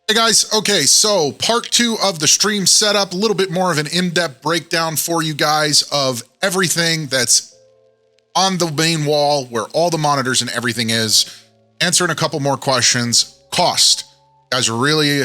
Hey guys, okay, so part 2 of the stream setup, a little bit more of an in-depth breakdown for you guys of everything that's on the main wall where all the monitors and everything is, answering a couple more questions. Cost. You guys are really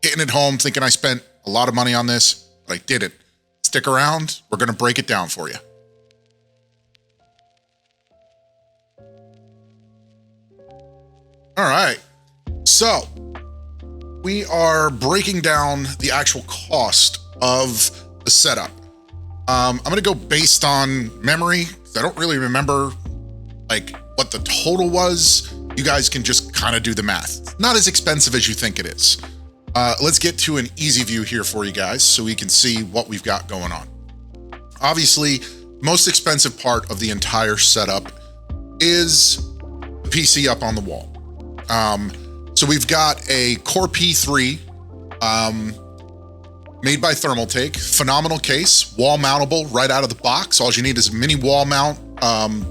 getting it home thinking I spent a lot of money on this, but I didn't. Stick around, we're gonna break it down for you. All right, so we are breaking down the actual cost of the setup. I'm gonna go based on memory, because I don't really remember like what the total was. You guys can just kind of do the math. It's not as expensive as you think it is. Let's get to an easy view here for you guys so we can see what we've got going on. Obviously, most expensive part of the entire setup is the PC up on the wall. So we've got a Core P3 made by Thermaltake, phenomenal case, wall mountable right out of the box. All you need is a mini wall mount,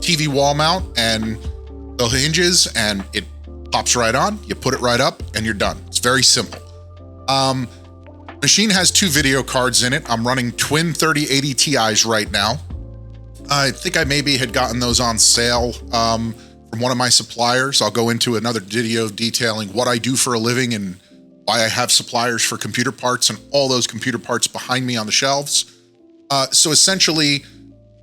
TV wall mount, and the hinges, and it pops right on. You put it right up, and you're done. It's very simple. Machine has 2 video cards in it. I'm running twin 3080 Ti's right now. I think I maybe had gotten those on sale from one of my suppliers. I'll go into another video detailing what I do for a living and why I have suppliers for computer parts and all those computer parts behind me on the shelves. So essentially,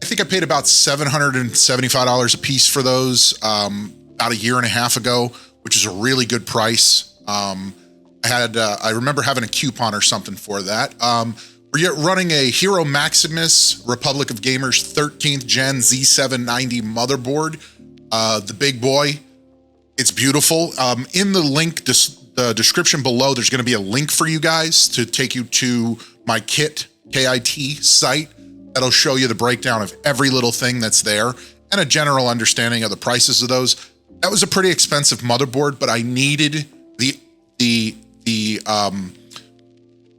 I think I paid about $775 a piece for those about a year and a half ago, which is a really good price. I remember having a coupon or something for that. We're running a Hero Maximus Republic of Gamers 13th Gen Z790 motherboard. The big boy, it's beautiful. In the link, the description below, there's gonna be a link for you guys to take you to my KIT site. That'll show you the breakdown of every little thing that's there and a general understanding of the prices of those. That was a pretty expensive motherboard, but I needed the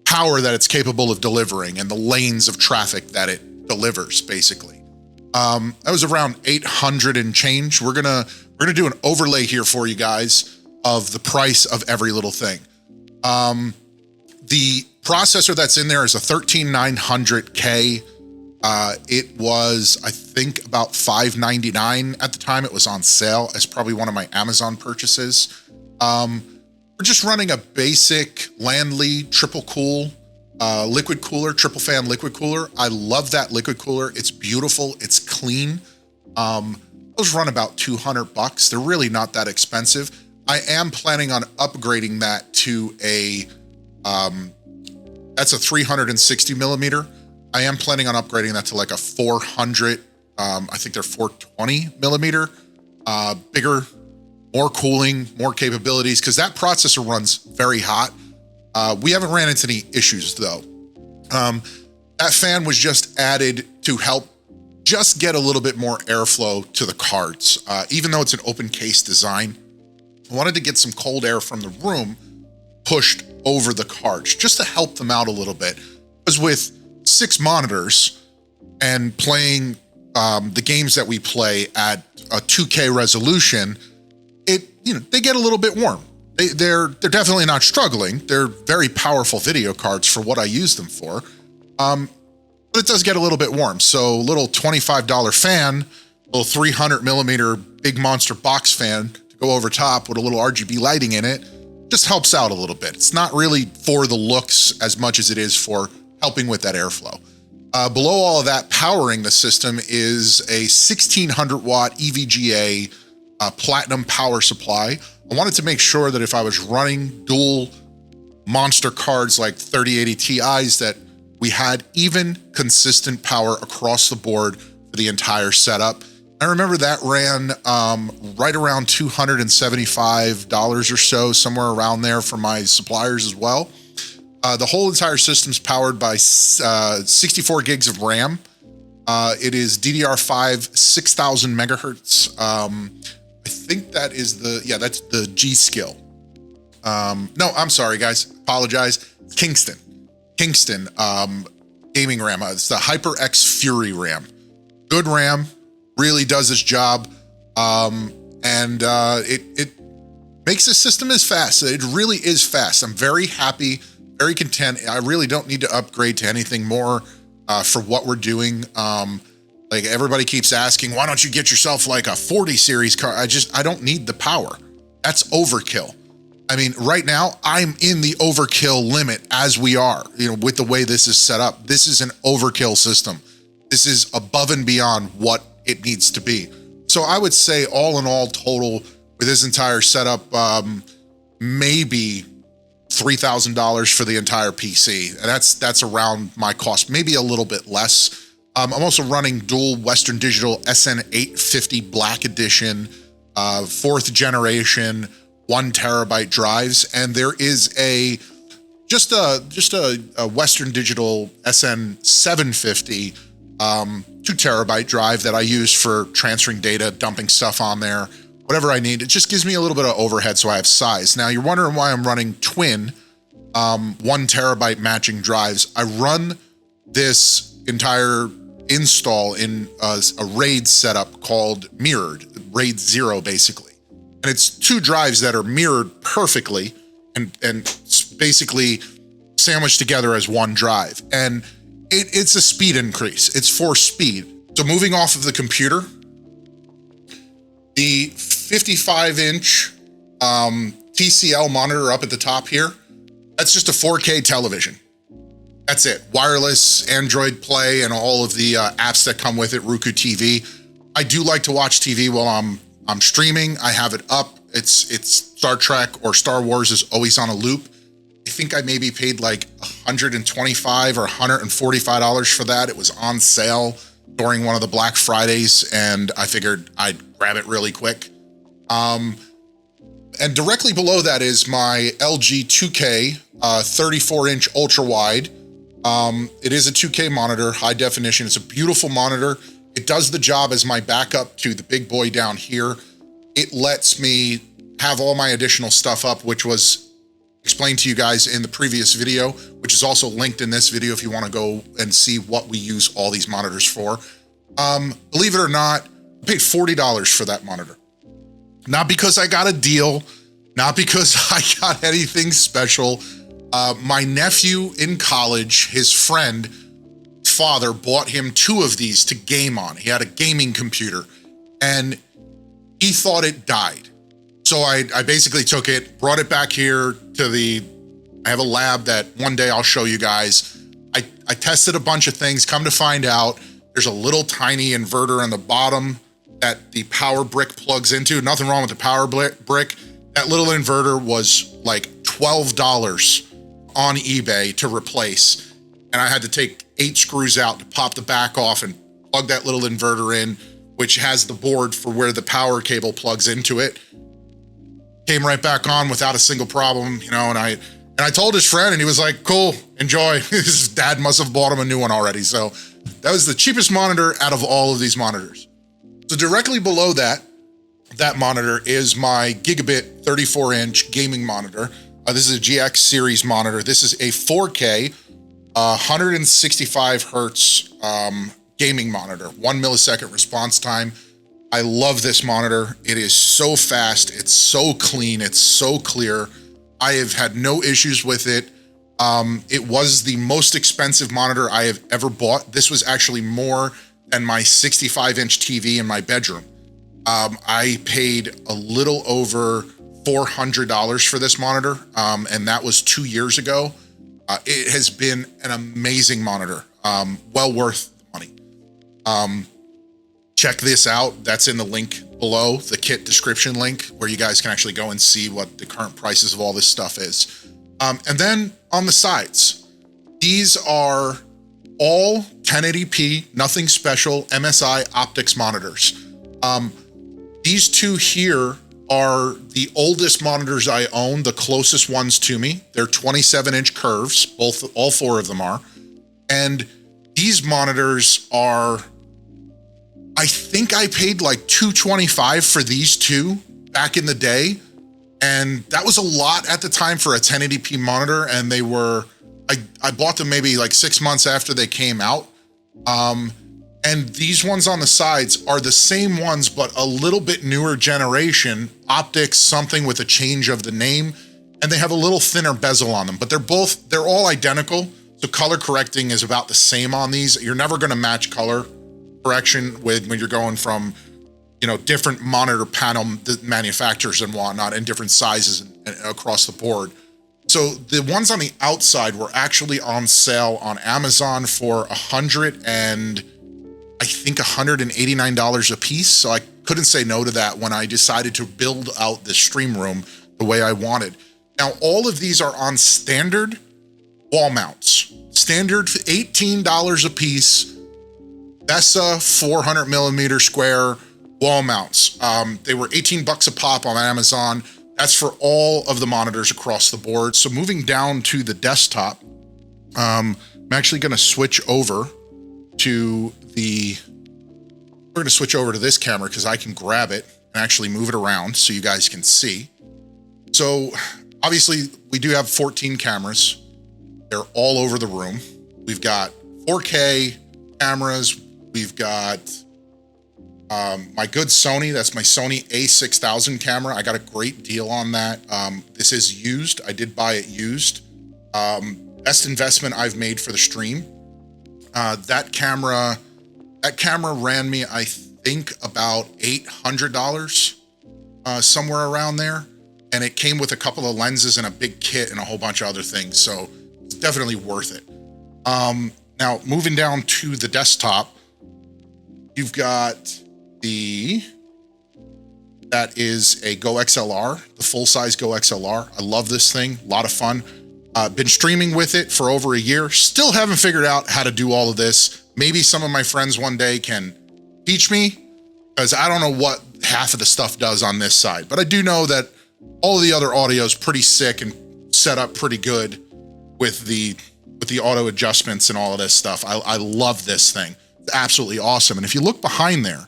power that it's capable of delivering and the lanes of traffic that it delivers, basically. That was around 800 and change. We're gonna do an overlay here for you guys of the price of every little thing. The processor that's in there is a 13900K. It was, I think, about $599 at the time it was on sale. It's probably one of my Amazon purchases. We're just running a basic Landley triple cool liquid cooler, triple fan liquid cooler. I love that liquid cooler. It's beautiful. It's clean. Those run about $200. They're really not that expensive. I am planning on upgrading that to that's a 360 millimeter. I am planning on upgrading that to like a 400, I think they're 420 millimeter, bigger, more cooling, more capabilities, because that processor runs very hot. We haven't ran into any issues though. That fan was just added to help just get a little bit more airflow to the cards. Even though it's an open case design, I wanted to get some cold air from the room pushed over the cards just to help them out a little bit. Because with 6 monitors and playing the games that we play at a 2K resolution, they get a little bit warm. They're definitely not struggling. They're very powerful video cards for what I use them for. But it does get a little bit warm. So a little $25 fan, a little 300 millimeter big monster box fan to go over top with a little RGB lighting in it just helps out a little bit. It's not really for the looks as much as it is for helping with that airflow. Below all of that, powering the system is a 1600 watt EVGA platinum power supply. I wanted to make sure that if I was running dual monster cards like 3080 Ti's, that we had even consistent power across the board for the entire setup. I remember that ran right around $275 or so, somewhere around there for my suppliers as well. The whole entire system's powered by 64 gigs of RAM. It is DDR5 6000 megahertz. I think that is that's the G skill. No, I'm sorry guys, apologize. Kingston gaming RAM. It's the HyperX Fury RAM. Good RAM, really does its job. And it makes the system as fast. It really is fast. I'm very happy, very content. I really don't need to upgrade to anything more for what we're doing. Like everybody keeps asking, why don't you get yourself like a 40 series car? I don't need the power. That's overkill. I mean, right now I'm in the overkill limit as we are, with the way this is set up. This is an overkill system. This is above and beyond what it needs to be. So I would say all in all total with this entire setup, maybe $3,000 for the entire PC. And that's around my cost, maybe a little bit less. I'm also running dual Western Digital SN850 Black Edition, 4th generation, 1 terabyte drives, and there is just a Western Digital SN750 2 terabyte drive that I use for transferring data, dumping stuff on there, whatever I need. It just gives me a little bit of overhead so I have size. Now you're wondering why I'm running twin 1 terabyte matching drives. I run this entire install in a RAID setup called mirrored, RAID 0 basically. And it's 2 drives that are mirrored perfectly and basically sandwiched together as 1 drive. And it's a speed increase. It's for speed. So moving off of the computer, the 55-inch TCL monitor up at the top here, that's just a 4K television. That's it. Wireless, Android Play, and all of the apps that come with it, Roku TV. I do like to watch TV while I'm streaming. I have it up. It's Star Trek or Star Wars is always on a loop. I think I maybe paid like $125 or $145 for that. It was on sale during one of the Black Fridays, and I figured I'd grab it really quick. And directly below that is my LG 2K 34-inch ultra wide. It is a 2K monitor, high definition. It's a beautiful monitor. It does the job as my backup to the big boy down here. It lets me have all my additional stuff up, which was explained to you guys in the previous video, which is also linked in this video if you want to go and see what we use all these monitors for. Believe it or not, I paid $40 for that monitor. Not because I got a deal, not because I got anything special. My nephew in college, his friend, father bought him 2 of these to game on. He had a gaming computer and he thought it died. So I basically took it, brought it back here to I have a lab that one day I'll show you guys. I tested a bunch of things, come to find out, there's a little tiny inverter on the bottom that the power brick plugs into. Nothing wrong with the power brick. That little inverter was like $12 on eBay to replace. And I had to take 8 screws out to pop the back off and plug that little inverter in, which has the board for where the power cable plugs into it. Came right back on without a single problem, and I told his friend and he was like, cool, enjoy. His dad must have bought him a new one already. So that was the cheapest monitor out of all of these monitors. So directly below that monitor is my Gigabit 34-inch gaming monitor. This is a GX series monitor. This is a 4K, 165 hertz gaming monitor, 1 millisecond response time. I love this monitor. It is so fast. It's so clean. It's so clear. I have had no issues with it. It was the most expensive monitor I have ever bought. This was actually more than my 65-inch TV in my bedroom. I paid a little over $400 for this monitor, and that was 2 years ago. It has been an amazing monitor, well worth the money. Check this out. That's in the link below, the kit description link, where you guys can actually go and see what the current prices of all this stuff is. And then on the sides, these are all 1080p, nothing special, MSI optics monitors. These 2 here are the oldest monitors I own, the closest ones to me. They're 27-inch curves, all 4 of them are. And these monitors are, I think I paid like $225 for these 2 back in the day. And that was a lot at the time for a 1080p monitor. And they were, I bought them maybe like 6 months after they came out. And these ones on the sides are the same ones, but a little bit newer generation, optics, something with a change of the name, and they have a little thinner bezel on them, but they're all identical. So color correcting is about the same on these. You're never gonna match color correction when you're going from, you know, different monitor panel manufacturers and whatnot, and different sizes and across the board. So the ones on the outside were actually on sale on Amazon for $189 a piece. So I couldn't say no to that when I decided to build out the stream room the way I wanted. Now, all of these are on standard wall mounts. Standard $18 a piece, Bessa 400 millimeter square wall mounts. They were 18 bucks a pop on Amazon. That's for all of the monitors across the board. So moving down to the desktop, I'm actually gonna switch over to we're gonna switch over to this camera because I can grab it and actually move it around so you guys can see. So obviously we do have 14 cameras. They're all over the room. We've got 4K cameras. We've got my good Sony, that's my Sony a6000 camera. I got a great deal on that. This is used, I did buy it used. Best investment I've made for the stream. That camera ran me, I think, about $800, somewhere around there. And it came with a couple of lenses and a big kit and a whole bunch of other things. So it's definitely worth it. Now, moving down to the desktop, you've got that is a Go XLR, the full-size Go XLR. I love this thing, a lot of fun. Been streaming with it for over a year. Still haven't figured out how to do all of this. Maybe some of my friends one day can teach me, because I don't know what half of the stuff does on this side, but I do know that all of the other audio is pretty sick and set up pretty good with the auto adjustments and all of this stuff. I love this thing. It's absolutely awesome. And if you look behind there,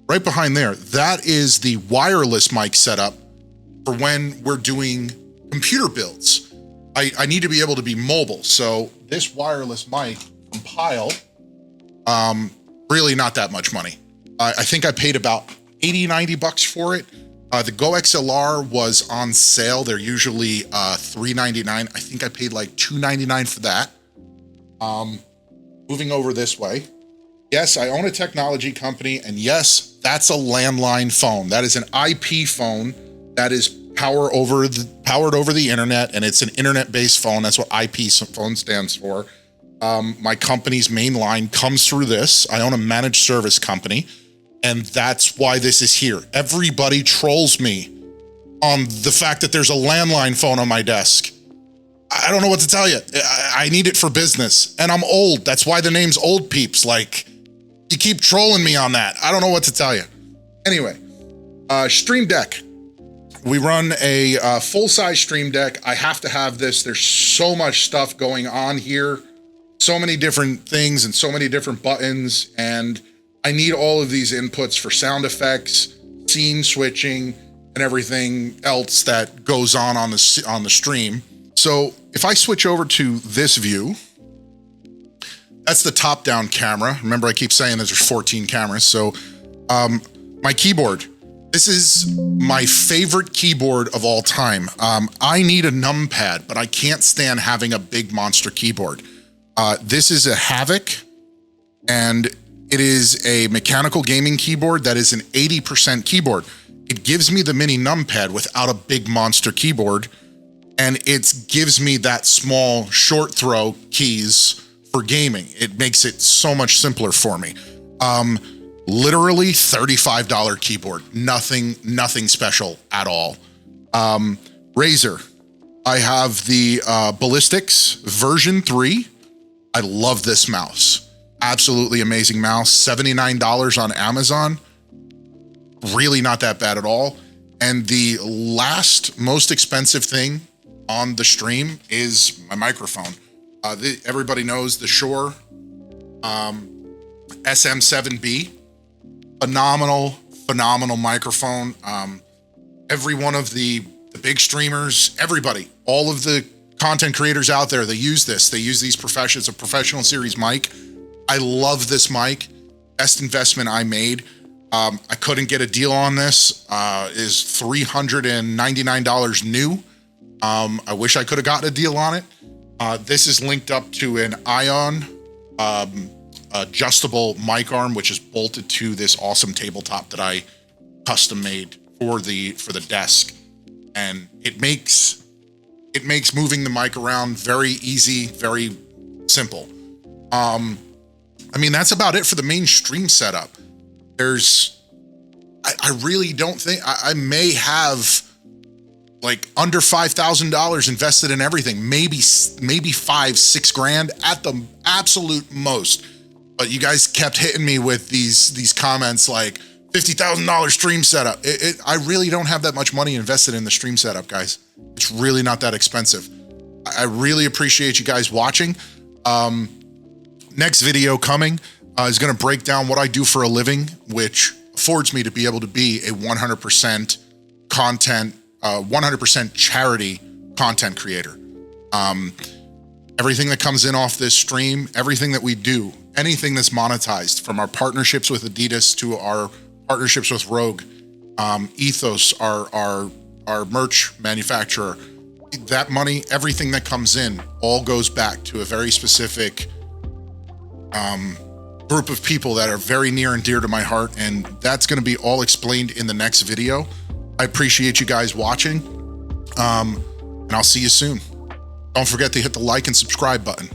right behind there, that is the wireless mic setup for when we're doing computer builds. I need to be able to be mobile. So this wireless mic from Pile, really not that much money. I think I paid about 80, 90 bucks for it. The Go XLR was on sale. They're usually $399. I think I paid like $299 for that. Moving over this way. Yes, I own a technology company, and yes, that's a landline phone. That is an IP phone that is powered over the internet, and it's an internet-based phone. That's what IP phone stands for. My company's main line comes through this. I own a managed service company, and that's why this is here. Everybody trolls me on the fact that there's a landline phone on my desk. I don't know what to tell you. I need it for business, and I'm old. That's why the name's Old Peeps. Like, you keep trolling me on that. I don't know what to tell you. Anyway, Stream Deck. We run a full-size Stream Deck. I have to have this. There's so much stuff going on here. So many different things and so many different buttons. And I need all of these inputs for sound effects, scene switching, and everything else that goes on the stream. So if I switch over to this view, that's the top-down camera. Remember, I keep saying there's 14 cameras. So my keyboard. This is my favorite keyboard of all time. I need a numpad, but I can't stand having a big monster keyboard. This is a Havoc, and it is a mechanical gaming keyboard that is an 80% keyboard. It gives me the mini numpad without a big monster keyboard, and it gives me that small short throw keys for gaming. It makes it so much simpler for me. Literally $35 keyboard, nothing special at all. Razer, I have the Ballistics version 3. I love this mouse. Absolutely amazing mouse. $79 on Amazon. Really not that bad at all. And the last most expensive thing on the stream is my microphone. Everybody knows the Shure SM7B. Phenomenal microphone. Every one of the big streamers, everybody, all of the content creators out there, they use this. They use these professionals, a professional series mic. I love this mic. best investment I made. I couldn't get a deal on this. Is $399 new. I wish I could have gotten a deal on it. This is linked up to an Ion adjustable mic arm, which is bolted to this awesome tabletop that I custom made for the desk, and it makes moving the mic around very easy, very simple. I mean, that's about it for the main stream setup. I really don't think I may have like under $5,000 invested in everything, maybe 5-6 grand at the absolute most. But you guys kept hitting me with these comments like $50,000 stream setup. I really don't have that much money invested in the stream setup, guys. It's really not that expensive. I really appreciate you guys watching. Next video coming is going to break down what I do for a living, which affords me to be able to be a 100% content, 100% charity content creator. Everything that comes in off this stream, everything that we do, anything that's monetized, from our partnerships with Adidas to our partnerships with Rogue, Ethos, our merch manufacturer, that money, everything that comes in, all goes back to a very specific group of people that are very near and dear to my heart, and that's going to be all explained in the next video. I appreciate you guys watching, and I'll see you soon. Don't forget to hit the like and subscribe button.